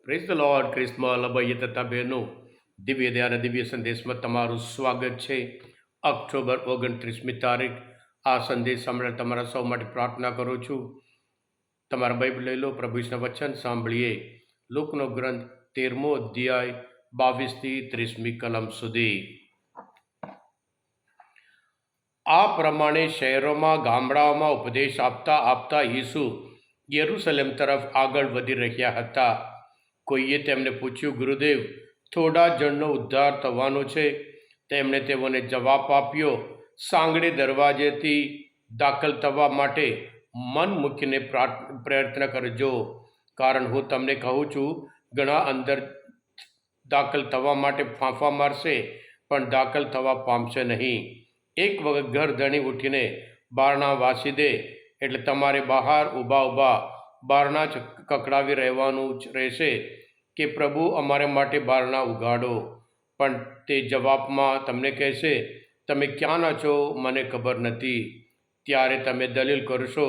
Praise the lord. ક્રિસ્મા લભાઈએ તથા બહેનો, દિવ્ય દયા અને દિવ્ય સંદેશમાં તમારું સ્વાગત છે. ઓક્ટોબર 29મી તારીખ. આ સંદેશ સાંભળવા તમારા સૌ માટે પ્રાર્થના કરું છું. તમારા બાઇબલ લઈ લો, પ્રભુ ઈસુના વચન સાંભળીએ. લુકનો ગ્રંથ 13મો અધ્યાય 22થી 30મી કલમ સુધી. આ પ્રમાણે શહેરોમાં ગામડાઓમાં ઉપદેશ આપતા આપતા ઈસુ યરૂશલેમ તરફ આગળ વધી રહ્યા હતા. કોઈએ તેમને પૂછ્યું, ગુરુદેવ, થોડા જણનો ઉદ્ધાર થવાનો છે. તેમણે તેઓને જવાબ આપ્યો, સાંગડે દરવાજેથી દાખલ થવા માટે મન મૂકીને પ્રયત્ન કરજો. કારણ હું તમને કહું છું, ઘણા અંદર દાખલ થવા માટે ફાંફા મારશે, પણ દાખલ થવા પામશે નહીં. એક વખત ઘર ધણી ઉઠીને બારણા વાસી દે એટલે તમારે બહાર ઊભા બારણા જ કકડાવી રહેવાનું જ રહેશે કે પ્રભુ અમારે માટે બારણા ઉગાડો. પણ તે જવાબમાં તમને કહેશે, તમે ક્યાંના છો, મને ખબર નથી. ત્યારે તમે દલીલ કરશો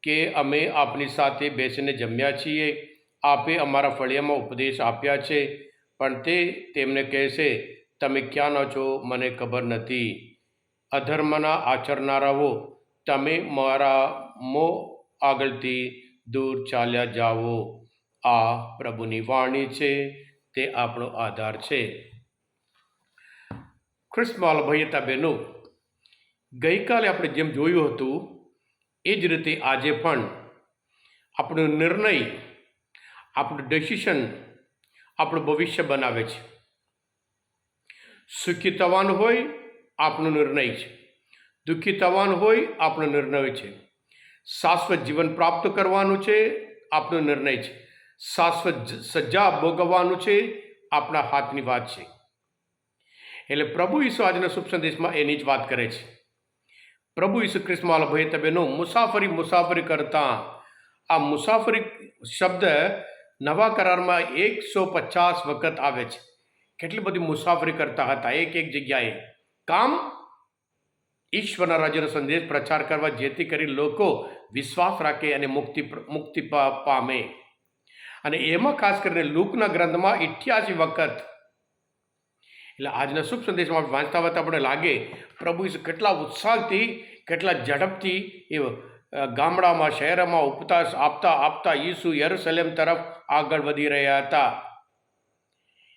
કે અમે આપની સાથે બેસીને જમ્યા છીએ, આપે અમારા ફળિયામાં ઉપદેશ આપ્યા છે. પણ તે તેમને કહેશે, તમે ક્યાંના છો, મને ખબર નથી. અધર્મના આચરનારાઓ, તમે મારા મોં આગળથી દૂર ચાલ્યા જાઓ. આ પ્રભુની વાણી છે, તે આપણો આધાર છે. ખ્રિસ્તમાં ભાઈતા બહેનો, ગઈકાલે આપણે જેમ જોયું હતું એ જ રીતે આજે પણ આપણો નિર્ણય, આપણું ડિસિશન આપણું ભવિષ્ય બનાવે છે. સુખી થવાનું હોય આપણો નિર્ણય છે, દુઃખી થવાનું હોય આપણો નિર્ણય છે. શાશ્વત જીવન પ્રાપ્ત કરવાનું છે આપણો નિર્ણય છે, શાશ્વત સજા ભોગવવાનું છે આપણા હાથની વાત છે. એટલે પ્રભુ ઈસુ આજના શુભ સંદેશમાં એની જ વાત કરે છે. પ્રભુ ઈસુ ખ્રિસ્તમાં ભાઈ તબેનો મુસાફરી કરતા, આ મુસાફરી શબ્દ નવા કરારમાં 150 વખત આવે છે. કેટલી બધી મુસાફરી કરતા હતા એક જગ્યાએ. કામ ઈશ્વરના રાજ્યનો સંદેશ પ્રચાર કરવા, જેથી કરી લોકો વિશ્વાસ રાખે અને મુક્તિ પામે. અને એમાં ખાસ કરીને લુકના ગ્રંથમાં 88 વખત. એટલે આજના શુભ સંદેશમાં વાંચતા વાંચતા આપણે લાગે પ્રભુ ઈસુ કેટલા ઉત્સાહથી, કેટલા ઝડપથી એ ગામડામાં શહેરોમાં ઉપદેશ આપતા આપતા ઈસુ યરૂશલેમ તરફ આગળ વધી રહ્યા હતા.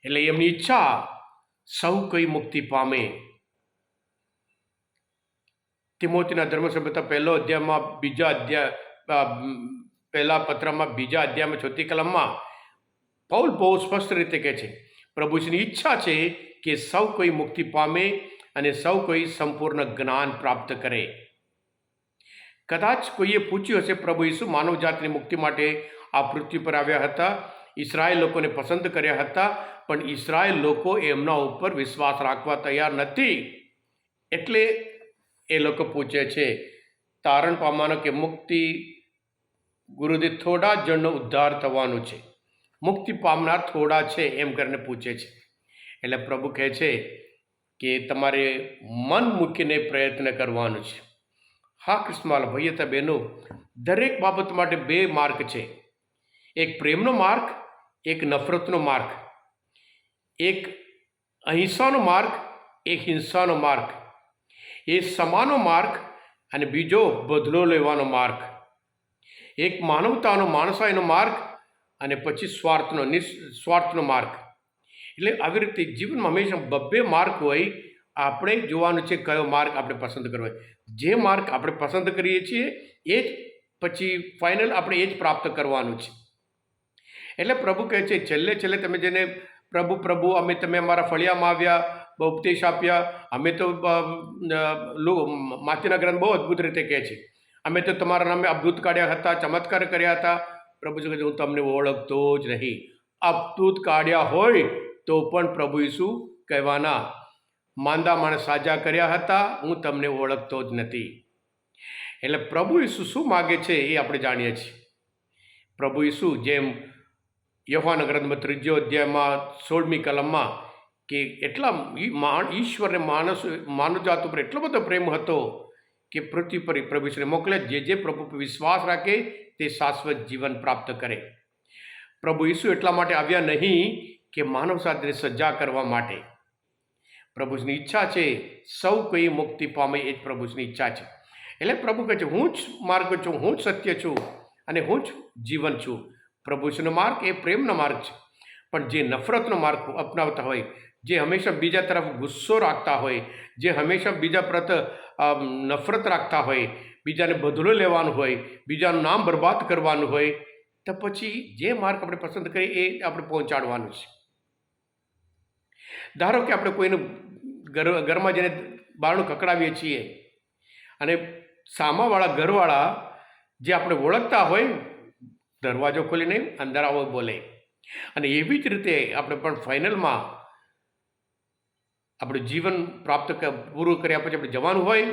એટલે એમની ઈચ્છા સૌ કોઈ મુક્તિ પામે. તિમોથીના ધર્મસભ્યતા પહેલા પત્રમાં 2 અધ્યાયમાં 4 કલમમાં પૌલ બહુ સ્પષ્ટ રીતે કહે છે, પ્રભુની ઈચ્છા છે કે સૌ કોઈ મુક્તિ પામે અને સૌ કોઈ સંપૂર્ણ જ્ઞાન પ્રાપ્ત કરે. કદાચ કોઈએ પૂછ્યું હશે, પ્રભુ ઈસુ માનવજાતની મુક્તિ માટે આ પૃથ્વી પર આવ્યા હતા, ઇઝરાયેલ લોકોને પસંદ કર્યા હતા, પણ ઇઝરાયેલ લોકો એમના ઉપર વિશ્વાસ રાખવા તૈયાર નથી. એટલે એ લોકો પૂછે છે, તારણ પામવાનો કે મુક્તિ, ગુરુદેવ થોડા જણનો ઉદ્ધાર થવાનું છે, મુક્તિ પામનાર થોડા છે, એમ કરીને પૂછે છે. એટલે પ્રભુ કહે છે કે તમારે મન મૂકીને પ્રયત્ન કરવાનું છે. હા ક્રિસ્માલ ભાઈ હતા બહેનો, દરેક બાબત માટે 2 માર્ગ છે. એક પ્રેમનો માર્ગ, એક નફરતનો માર્ગ. એક અહિંસાનો માર્ગ, એક હિંસાનો માર્ગ. એ સમાનો માર્ગ અને બીજો બદલો લેવાનો માર્ગ. એક માનવતાનો, માણસાઈનો માર્ગ અને પછી સ્વાર્થનો માર્ગ. એટલે આવી રીતે જીવનમાં હંમેશા 2 માર્ગ હોય. આપણે જોવાનું છે કયો માર્ગ આપણે પસંદ કરવો. જે માર્ગ આપણે પસંદ કરીએ છીએ એ જ પછી ફાઇનલ આપણે એ જ પ્રાપ્ત કરવાનું છે. એટલે પ્રભુ કહે છે, છેલ્લે તમે જેને પ્રભુ અમે તમે અમારા ફળિયામાં આવ્યા, ઉપદેશ આપ્યા, અમે તો માથીના ગ્રંથ બહુ અદ્ભુત રીતે કહે છે, અમે તો તમારા નામે અદ્ભુત કાઢ્યા હતા, ચમત્કાર કર્યા હતા. પ્રભુ કહે છે, હું તમને ઓળખતો જ નહીં. અદ્ભુત કાઢ્યા હોય તો પણ પ્રભુ ઈસુ કહેવાના, માંદા માણસ સાજા કર્યા હતા, હું તમને ઓળખતો જ નથી. એટલે પ્રભુ ઈસુ શું માગે છે એ આપણે જાણીએ છીએ. પ્રભુ ઈસુ જેમ યુહાના ગ્રંથમાં 3 અધ્યાયમાં 16મી કલમમાં કે એટલા ઈશ્વરને માનવજાત ઉપર એટલો બધો પ્રેમ હતો કે પૃથ્વી પર પ્રભુ ઈસુને મોકલે, જે પ્રભુ પર વિશ્વાસ રાખે તે શાશ્વત જીવન પ્રાપ્ત કરે. પ્રભુ ઈસુ એટલા માટે આવ્યા નહીં કે માનવ જાતિને સજા કરવા માટે. પ્રભુની ઈચ્છા છે સૌ કોઈ મુક્તિ પામે, એ જ પ્રભુની ઈચ્છા છે. એટલે પ્રભુ કહે છે, હું જ માર્ગ છું, હું જ સત્ય છું અને હું જ જીવન છું. પ્રભુનો માર્ગ એ પ્રેમનો માર્ગ છે. પણ જે નફરતનો માર્ગ અપનાવતા હોય, જે હંમેશા બીજા તરફ ગુસ્સો રાખતા હોય, જે હંમેશા બીજા પ્રત્યે નફરત રાખતા હોય, બીજાને બદલો લેવાનું હોય, બીજાનું નામ બરબાદ કરવાનું હોય, તો પછી જે માર્ગ આપણે પસંદ કરીએ એ આપણે પહોંચાડવાનું છે. ધારો કે આપણે કોઈનું ઘરમાં જઈને બારણું ખખડાવીએ છીએ અને સામાવાળા ઘરવાળા જે આપણે ઓળખતા હોય દરવાજો ખોલીને અંદર આવો બોલે. અને એવી જ રીતે આપણે પણ ફાઇનલમાં આપણું જીવન પ્રાપ્ત પૂરું કર્યા પછી આપણે જવાનું હોય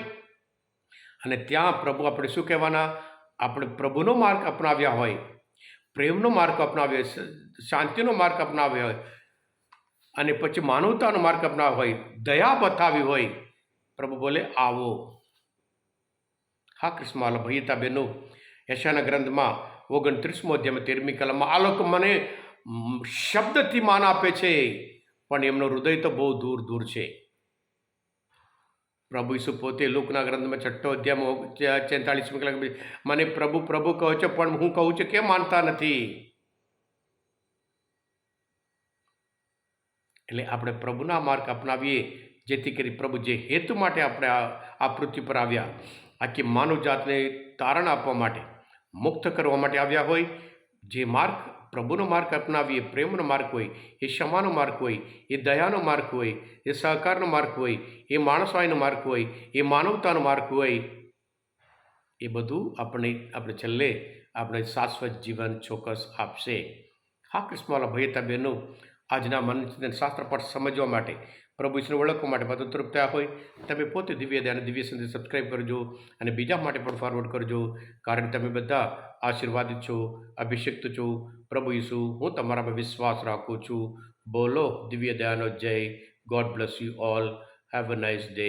અને ત્યાં પ્રભુ આપણે શું કહેવાના? આપણે પ્રભુનો માર્ગ અપનાવ્યા હોય, પ્રેમનો માર્ગ અપનાવ્યો હોય, શાંતિનો માર્ગ અપનાવ્યો હોય અને પછી માનવતાનો માર્ગ અપનાવ્યો હોય, દયા બતાવી હોય, પ્રભુ બોલે આવો. હા કૃષ્ણ ભૈયતા બહેનો, યશાના ગ્રંથમાં 29મો અધ્યાયમાં 13મી કલમમાં આ લોકો મને શબ્દથી માન આપે છે પણ એમનું હૃદય તો બહુ દૂર દૂર છે. પ્રભુ ઈસુ પોતે લુકના ગ્રંથમાં 6 અધ્યાયમાં 46મી કલમ મને પ્રભુ પ્રભુ કહો છો પણ હું કહું છું કેમ માનતા નથી? એટલે આપણે પ્રભુના માર્ગ અપનાવીએ જેથી કરી પ્રભુ જે હેતુ માટે આપણે આ પૃથ્વી પર આવ્યા, આખી માનવ જાતને તારણ આપવા માટે, મુક્ત કરવા માટે આવ્યા હોય, જે માર્ગ પ્રભુનો માર્ગ અપનાવીએ, પ્રેમનો માર્ગ હોય, એ ક્ષમાનો માર્ગ હોય, એ દયાનો માર્ગ હોય, એ સહકારનો માર્ગ હોય, એ માણસાઈનો માર્ગ હોય, એ માનવતાનો માર્ગ હોય, એ બધું આપણે છેલ્લે આપણે શાશ્વત જીવન ચોક્કસ આપશે. હા કૃષ્ણવાલા ભૈયતા બહેનો, આજના મન શાસ્ત્ર પાઠ સમજવા માટે, પ્રભુ ઈશ્વરને ઓળખવા માટે બધું તરફ થયા હોય, તમે પોતે દિવ્ય દયા અને દિવ્ય સંદેશ સબસ્ક્રાઈબ કરજો અને બીજા માટે પણ ફોરવર્ડ કરજો. કારણ તમે બધા આશીર્વાદિત છો, અભિષિક્ત છો. પ્રભુ ઈસુ, હું તમારામાં વિશ્વાસ રાખું છું. બોલો દિવ્ય દયાનો જય. God bless you all. Have a nice day.